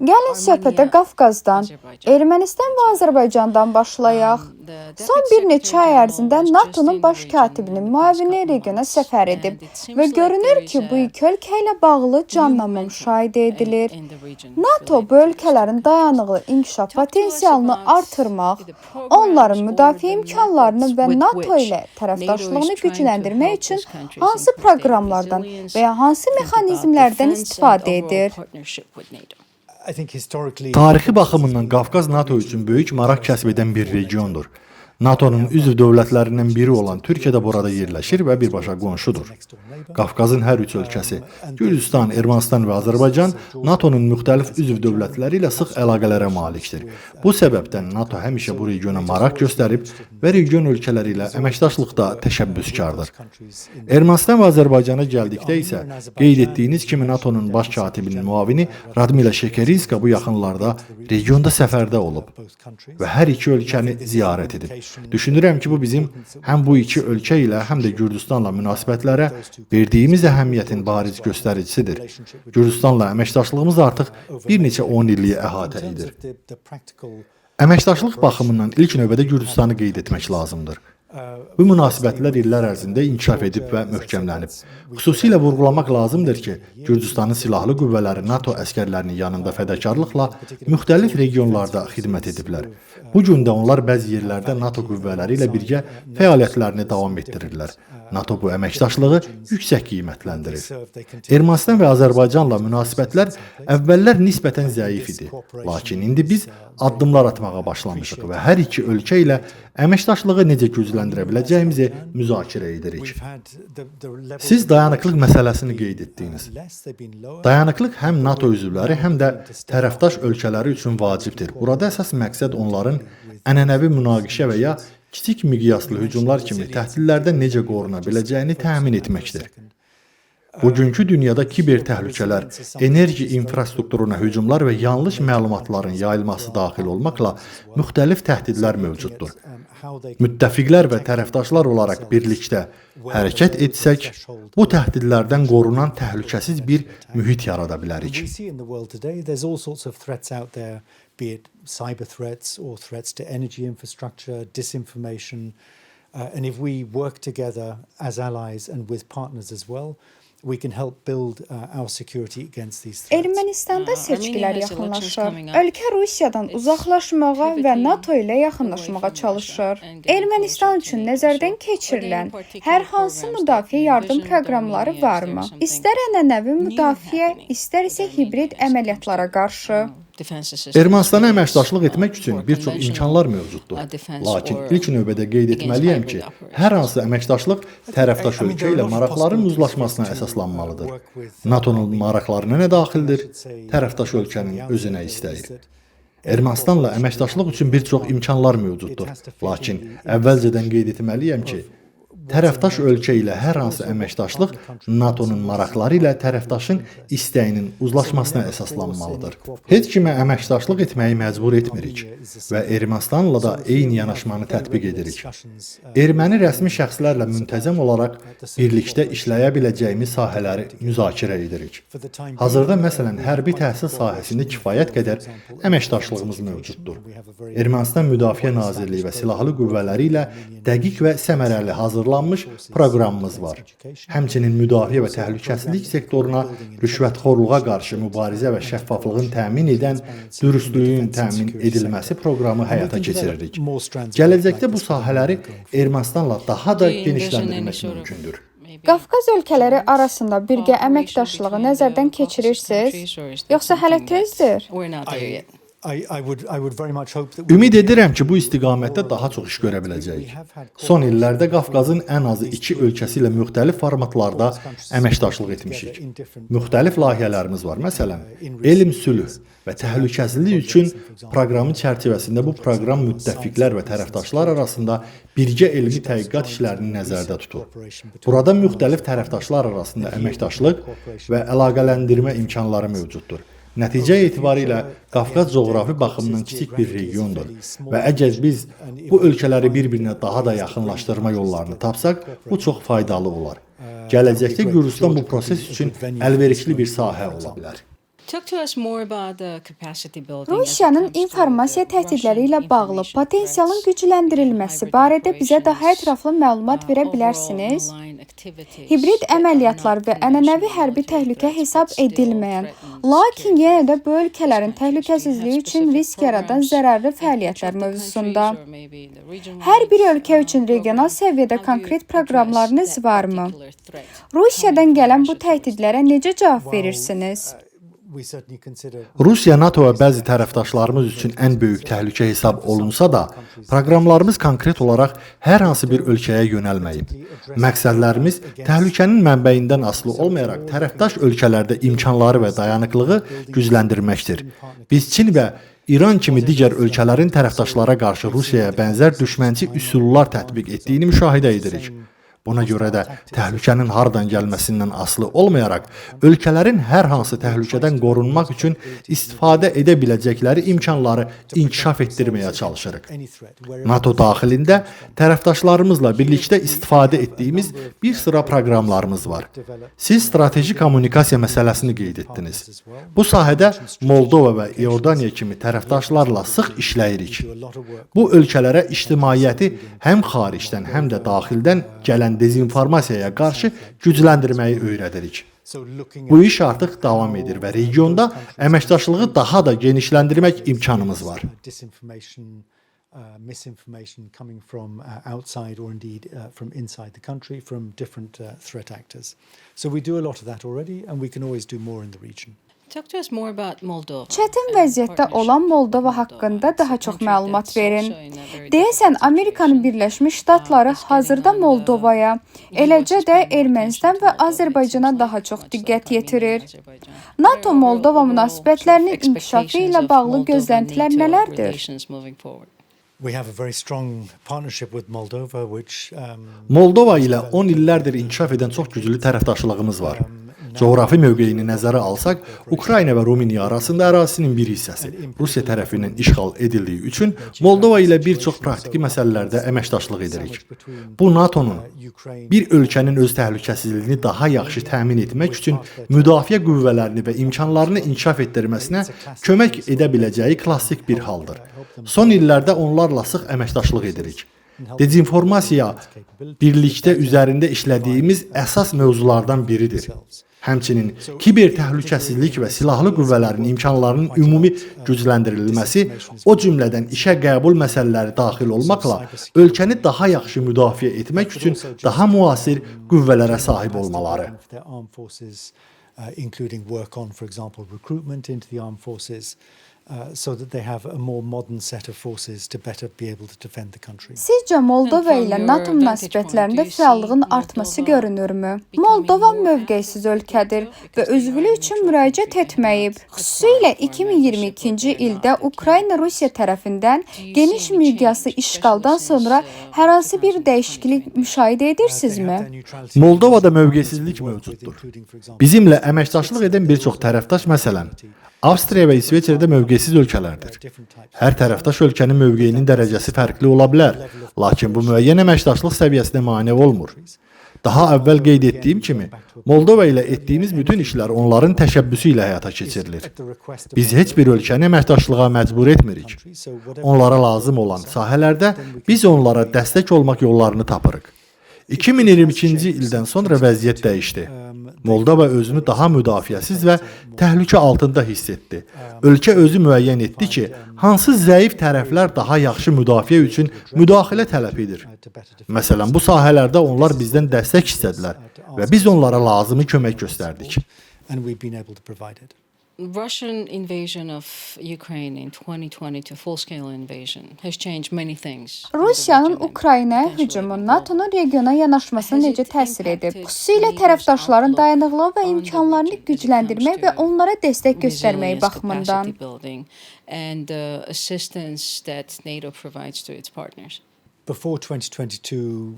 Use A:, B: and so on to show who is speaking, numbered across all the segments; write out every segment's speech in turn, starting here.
A: Gəlin söhbətə Qafqazdan, Ermənistan və Azərbaycandan başlayaq. Son bir neçə ay ərzində NATO-nun baş katibinin müavini regiona səfər edib və görünür ki, bu iki ölkə ilə bağlı canlanma müşahidə edilir. NATO bu ölkələrin dayanıqlı inkişaf potensialını artırmaq, onların müdafiə imkanlarını və NATO ilə tərəfdaşlığını gücləndirmək üçün hansı proqramlardan və ya hansı mexanizmlərdən istifadə edir?
B: Tarixi baxımından Qafqaz NATO üçün böyük maraq kəsb edən bir regiondur. NATO'nun üzv dövlətlərindən biri olan Türkiyə də burada yerləşir və birbaşa qonşudur. Qafqazın hər üç ölkəsi, Gürcüstan, Ermənistan və Azərbaycan NATO'nun müxtəlif üzv dövlətləri ilə sıx əlaqələrə malikdir. Bu səbəbdən NATO həmişə bu regiona maraq göstərib və region ölkələri ilə əməkdaşlıqda təşəbbüskardır. Ermənistan və Azərbaycana gəldikdə isə qeyd etdiyiniz kimi NATO'nun baş katibinin müavini Radmila Şekerinska bu yaxınlarda regionda səfərdə olub və hər iki ölkəni ziyarət edib. Düşünürəm ki, bu bizim həm bu iki ölkə ilə, həm də Gürcüstanla münasibətlərə verdiyimiz əhəmiyyətin bariz göstəricisidir. Gürcüstanla əməkdaşlığımız artıq bir neçə 10 illiyi əhatə edir. Əməkdaşlıq baxımından ilk növbədə Gürcüstanı qeyd etmək lazımdır. Bu münasibətlər illər ərzində inkişaf edib və möhkəmlənib. Xüsusilə vurğulamaq lazımdır ki, Gürcüstanın silahlı qüvvələri NATO əskərlərinin yanında fədakarlıqla müxtəlif regionlarda xidmət ediblər. Bu gün də onlar bəzi yerlərdə NATO qüvvələri ilə birgə fəaliyyətlərini davam etdirirlər. NATO bu əməkdaşlığı yüksək qiymətləndirir. Ermənistan və Azərbaycanla münasibətlər əvvəllər nisbətən zəif idi. Lakin indi biz addımlar atmağa başlamışıq və hər iki ölkə ilə əməkdaşlığı necə gücləndirə biləcəyimizi müzakirə edirik. Siz dayanıqlıq məsələsini qeyd etdiniz. Dayanıqlıq həm NATO üzvləri, həm də tərəfdaş ölkələri üçün vacibdir. Burada əsas məqsəd onların ənənəvi münaqişə və ya kiçik miqyaslı hücumlar kimi təhdidlərdən necə qoruna biləcəyini təmin etməkdir. Bugünkü dünyada kiber təhlükələr, enerji infrastrukturuna hücumlar və yanlış məlumatların yayılması daxil olmaqla müxtəlif təhdidlər mövcuddur. Müttəfiqlər və tərəfdaşlar olaraq birlikdə hərəkət etsək, bu təhdidlərdən qorunan təhlükəsiz bir mühit yarada bilərik.
C: Be it cyber threats or threats to energy infrastructure, disinformation. And if we work together as allies and with partners as well, we can help build our security against these threats.
A: Ermənistanda seçkilər yaxınlaşır. Ölkə Rusiyadan uzaqlaşmağa və NATO ilə yaxınlaşmağa çalışır. Ermənistan üçün nəzərdən keçirilən hər hansı müdafiə yardım proqramları varmı? İstər ənənəvi müdafiə, istər isə hibrid əməliyyatlara qarşı.
B: Ermənistana əməkdaşlıq etmək üçün bir çox imkanlar mövcuddur. Lakin ilk növbədə qeyd etməliyəm ki, hər hansı əməkdaşlıq tərəfdaş ölkə ilə maraqların uzlaşmasına əsaslanmalıdır. NATO'nun maraqlarına nə daxildir? Tərəfdaş ölkənin özünə istəyir. Ermənistanla əməkdaşlıq üçün bir çox imkanlar mövcuddur. Lakin əvvəlcədən qeyd etməliyəm ki, tərəfdaş ölkə ilə hər hansı əməkdaşlıq NATO'nun maraqları ilə tərəfdaşın istəyinin uzlaşmasına əsaslanmalıdır. Heç kimə əməkdaşlıq etməyi məcbur etmirik və Ermənistanla da eyni yanaşmanı tətbiq edirik. Erməni rəsmi şəxslərlə müntəzəm olaraq birlikdə işləyə biləcəyimiz sahələri müzakirə edirik. Hazırda məsələn hərbi təhsil sahəsində kifayət qədər əməkdaşlığımız mövcuddur. Ermənistan Müdafiə Nazirliyi və silahlı qüvvələri ilə dəqiq və səmərəli hazırlanmış proqramımız var. Həmçinin müdafiə və təhlükəsizlik sektoruna rüşvətxorluğa qarşı mübarizə və şəffaflığın təmin edən dürüstlüyün təmin edilməsi proqramı həyata keçiririk. Gələcəkdə bu sahələri Ermənistanla daha da genişləndirmək mümkündür.
A: Qafqaz ölkələri arasında birgə əməkdaşlığı nəzərdən keçirirsiniz, yoxsa hələ tezdir?
B: Ümid edirəm ki, bu istiqamətdə daha çox iş görə biləcəyik. Son illərdə Qafqazın ən azı iki ölkəsi ilə müxtəlif formatlarda əməkdaşlıq etmişik. Müxtəlif layihələrimiz var. Məsələn, elm, sülh və təhlükəsizlik üçün proqramın çərçivəsində bu proqram müttəfiqlər və tərəfdaşlar arasında birgə elmi tədqiqat işlərini nəzərdə tutur. Burada müxtəlif tərəfdaşlar arasında əməkdaşlıq və əlaqələndirmə imkanları mövcuddur. Nəticə etibarilə Qafqaz coğrafi baxımından kiçik bir regiondur və əgər biz bu ölkələri bir-birinə daha da yaxınlaşdırma yollarını tapsaq, bu çox faydalı olar. Gələcəkdə Gürcüstan bu proses üçün əlverişli bir sahə ola bilər.
A: Rusiyanın informasiya təhdidləri ilə bağlı potensialın gücləndirilməsi barədə bizə daha ətraflı məlumat verə bilərsiniz? Hibrid əməliyyatlar və ənənəvi hərbi təhlükə hesab edilməyən, lakin yenə də bu ölkələrin təhlükəsizliyi üçün risk yaradan zərərli fəaliyyətlər mövzusunda. Hər bir ölkə üçün regional səviyyədə konkret proqramlarınız varmı? Rusiyadan gələn bu təhdidlərə necə cavab verirsiniz?
B: Rusiya, NATO və bəzi tərəfdaşlarımız üçün ən böyük təhlükə hesab olunsa da, proqramlarımız konkret olaraq hər hansı bir ölkəyə yönəlməyib. Məqsədlərimiz təhlükənin mənbəyindən asılı olmayaraq tərəfdaş ölkələrdə imkanları və dayanıqlığı gücləndirməkdir. Biz Çin və İran kimi digər ölkələrin tərəfdaşlara qarşı Rusiyaya bənzər düşmənçi üsullar tətbiq etdiyini müşahidə edirik. Buna görə də təhlükənin hardan gəlməsindən asılı olmayaraq, ölkələrin hər hansı təhlükədən qorunmaq üçün istifadə edə biləcəkləri imkanları inkişaf etdirməyə çalışırıq. NATO daxilində tərəfdaşlarımızla birlikdə istifadə etdiyimiz bir sıra proqramlarımız var. Siz strateji kommunikasiya məsələsini qeyd etdiniz. Bu sahədə Moldova və İordaniya kimi tərəfdaşlarla sıx işləyirik. Bu ölkələrə ictimaiyyəti həm xaricdən, həm də daxildən gələn dezinformasiyaya qarşı gücləndirməyi öyrədirik. Bu iş artıq davam edir və regionda əməkdaşlığı daha da genişləndirmək imkanımız var.
C: Misinformation coming from outside or indeed from inside the country from different threat actors. So we do a lot of that already and we can always do more in the region.
A: Çətin vəziyyətdə olan Moldova haqqında daha çox məlumat verin. Deyəsən, Amerikanın Birləşmiş Ştatları hazırda Moldovaya, eləcə də Ermənistan və Azərbaycana daha çox diqqət yetirir. NATO Moldova münasibətlərinin inkişafı ilə bağlı gözləntilər nələrdir?
C: We have a very strong partnership with Moldova which
B: Moldova ilə 10 illərdir inkişaf edən çox güclü tərəfdaşlığımız var. Coğrafi mövqeyini nəzərə alsaq, Ukrayna və Rumıniya arasında ərazisinin bir hissəsi Rusiya tərəfindən işğal edildiyi üçün Moldova ilə bir çox praktiki məsələlərdə əməkdaşlıq edirik. Bu NATO-nun bir ölkənin öz təhlükəsizliyini daha yaxşı təmin etmək üçün müdafiə qüvvələrini və imkanlarını inkişaf etdirməsinə kömək edə biləcəyi klassik bir haldır. Son illərdə onlarla sıx əməkdaşlıq edirik. Dezinformasiya birlikdə üzərində işlədiyimiz əsas mövzulardan biridir. Həmçinin kiber təhlükəsizlik və silahlı qüvvələrin imkanlarının ümumi gücləndirilməsi, o cümlədən işə qəbul məsələləri daxil olmaqla ölkəni daha yaxşı müdafiə etmək üçün daha müasir qüvvələrə sahib olmaları.
C: Including work on, for example, recruitment into the armed forces. So that they have a more modern set of forces to better be able to defend the country.
A: Sizcə Moldova ilə NATO münasibətlərində fəallığın artması görünürmü? Moldova mövqeysiz ölkədir və üzvlük üçün müraciət etməyib. Xüsusilə 2022-ci ildə Ukrayna Rusiya tərəfindən geniş miqyaslı işğaldan sonra hər hansı bir dəyişiklik müşahidə edirsinizmi?
B: Moldovada mövqeysizlik mövcuddur. Bizimlə əməkdaşlıq edən bir çox tərəfdaş, məsələn, Avstriya və İsveçrədə mövqeysiz ölkələrdir. Hər tərəfdaş ölkənin mövqeyinin dərəcəsi fərqli ola bilər, lakin bu müəyyən əməkdaşlıq səviyyəsinə mane olmur. Daha əvvəl qeyd etdiyim kimi, Moldova ilə etdiyimiz bütün işlər onların təşəbbüsü ilə həyata keçirilir. Biz heç bir ölkəni əməkdaşlığa məcbur etmirik. Onlara lazım olan sahələrdə biz onlara dəstək olmaq yollarını tapırıq. 2022-ci ildən sonra vəziyyət dəyişdi. Moldova özünü daha müdafiəsiz və təhlükə altında hiss etdi. Ölkə özü müəyyən etdi ki, hansı zəif tərəflər daha yaxşı müdafiə üçün müdaxilə tələb edir. Məsələn, bu sahələrdə onlar bizdən dəstək istədilər və biz onlara lazımi kömək göstərdik.
D: Russian invasion of Ukraine in 2022, full-scale invasion, has changed many things.
A: Rusiyanın Ukraynaya hücumu NATO'nun regiona yanaşmasına necə təsir edib? Xüsusilə tərəfdaşların dayanıqlığı və imkanlarını gücləndirmək və onlara dəstək göstərmək baxımından.
D: And the assistance that NATO provides to its partners.
C: Before 2022,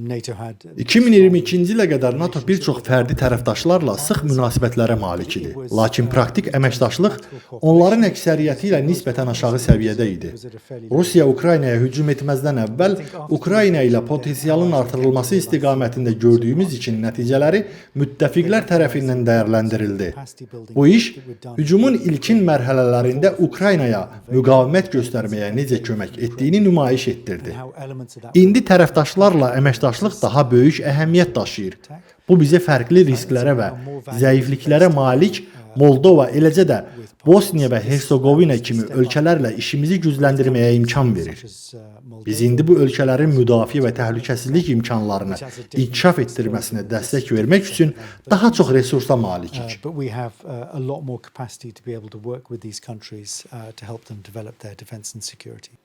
C: NATO had
B: 2022-ci ilə qədər NATO bir çox fərdi tərəfdaşlarla sıx münasibətlərə malik idi. Lakin praktik əməkdaşlıq onların əksəriyyəti ilə nisbətən aşağı səviyyədə idi. Rusiya Ukraynaya hücum etməzdən əvvəl Ukrayna ilə potensialın artırılması istiqamətində gördüyümüz için nəticələri müttəfiqlər tərəfindən dəyərləndirildi. Bu iş hücumun ilkin mərhələlərində Ukraynaya müqavimət göstərməyə necə kömək etdiyini nümayiş etdirdi. İndi tərəfdaşlarla əməkdaşlıq daha böyük əhəmiyyət daşıyır. Bu bizə fərqli risklərə və zəifliklərə malik Moldova, eləcə də Bosniya və Hersegovina kimi ölkələrlə işimizi gücləndirməyə imkan verir. Biz indi bu ölkələrin müdafiə və təhlükəsizlik imkanlarını inkişaf etdirməsinə dəstək vermək üçün daha çox resursa malikik.
C: But we have a lot more capacity to be able to work with these countries to help them develop their defense and security.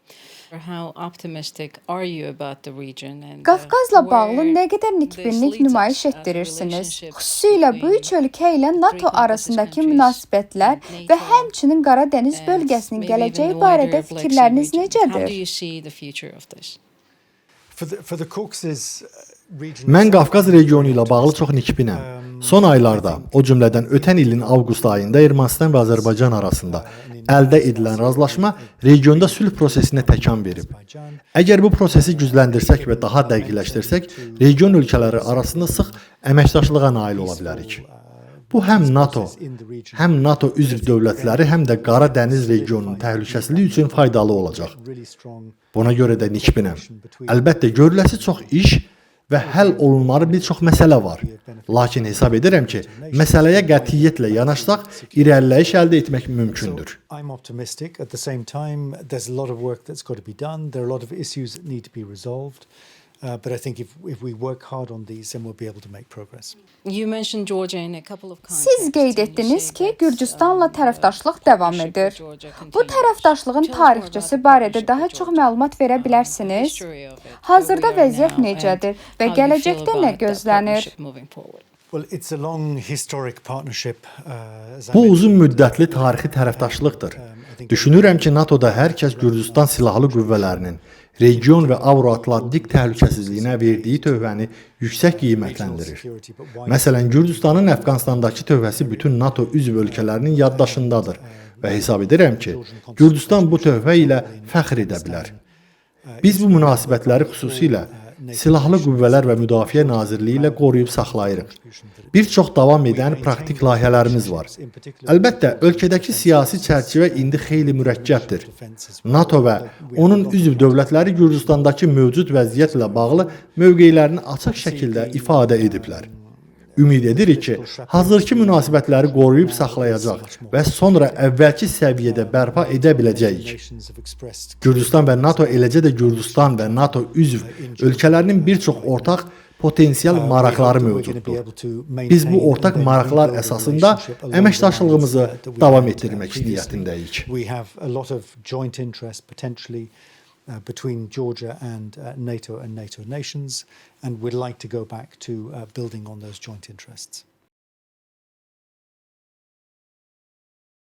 D: How optimistic are you about the region and
A: Qafqazla bağlı nə qədər nikbinlik nümayiş etdirirsiniz? Xüsusilə bu üç ölkə ilə NATO arasındakı münasibətlər və həmçinin Qara Dəniz bölgəsinin gələcəyi barədə fikirləriniz necədir?
C: For the Caucasus region,
B: Mən Qafqaz regionu ilə bağlı çox nikbinəm. Son aylarda, o cümlədən ötən ilin avqust ayında Ermənistan və Azərbaycan arasında əldə edilən razılaşma regionda sülh prosesinə təkan verib. Əgər bu prosesi gücləndirsək və daha dəqiqləşdirsək, region ölkələri arasında sıx əməkdaşlığa nail ola bilərik. Bu həm NATO üzv dövlətləri, həm də Qara Dəniz regionunun təhlükəsizliyi üçün faydalı olacaq. Buna görə də nikbinəm. Əlbəttə, görüləsi çox iş və həll olunmalı bir çox məsələ var. Lakin hesab edirəm ki, məsələyə qətiyyətlə yanaşsaq, irəliləyiş əldə etmək mümkündür.
C: I'm optimistic. At the same time, there's a lot of work that's got to be done. There are a lot of issues that need to be resolved. But I think if we work hard on these, then we'll be able to make progress.
D: You mentioned Georgia in a couple of contexts.
A: Siz qeyd etdiniz ki, Gürcüstanla tərəfdaşlıq davam edir. Bu tərəfdaşlığın tarixçəsi barədə daha çox məlumat verə bilərsiniz? Hazırda vəziyyət necədir və gələcəkdə nə gözlənir?
C: Well, it's a long historic partnership.
B: Bu uzun müddətli tarixi tərəfdaşlıqdır. Düşünürəm ki, NATOda hər kəs Gürcüstan silahlı qüvvələrinin region və Avro-Atlantik təhlükəsizliyinə verdiyi tövhəni yüksək qiymətləndirir. Məsələn, Gürcüstanın Əfqanistandakı tövhəsi bütün NATO üzv ölkələrinin yaddaşındadır və hesab edirəm ki, Gürcüstan bu tövhə ilə fəxr edə bilər. Biz bu münasibətləri xüsusilə Silahlı Qüvvələr və Müdafiə Nazirliyi ilə qoruyub saxlayırıq. Bir çox davam edən praktik layihələrimiz var. Əlbəttə, ölkədəki siyasi çərçivə indi xeyli mürəkkəbdir. NATO və onun üzv dövlətləri Gürcüstandakı mövcud vəziyyətlə bağlı mövqeylərini açıq şəkildə ifadə ediblər. Ümid edirik ki, hazırki münasibətləri qoruyub saxlayacaq və sonra əvvəlki səviyyədə bərpa edə biləcəyik. Gürcüstan və NATO, eləcə də Gürcüstan və NATO üzv ölkələrinin bir çox ortaq potensial maraqları mövcuddur. Biz bu ortaq maraqlar əsasında əməkdaşlığımızı davam etdirmək niyyətindəyik.
C: We have a lot of joint interest potentially between Georgia and NATO nations, and we'd like to go back to building on those joint interests.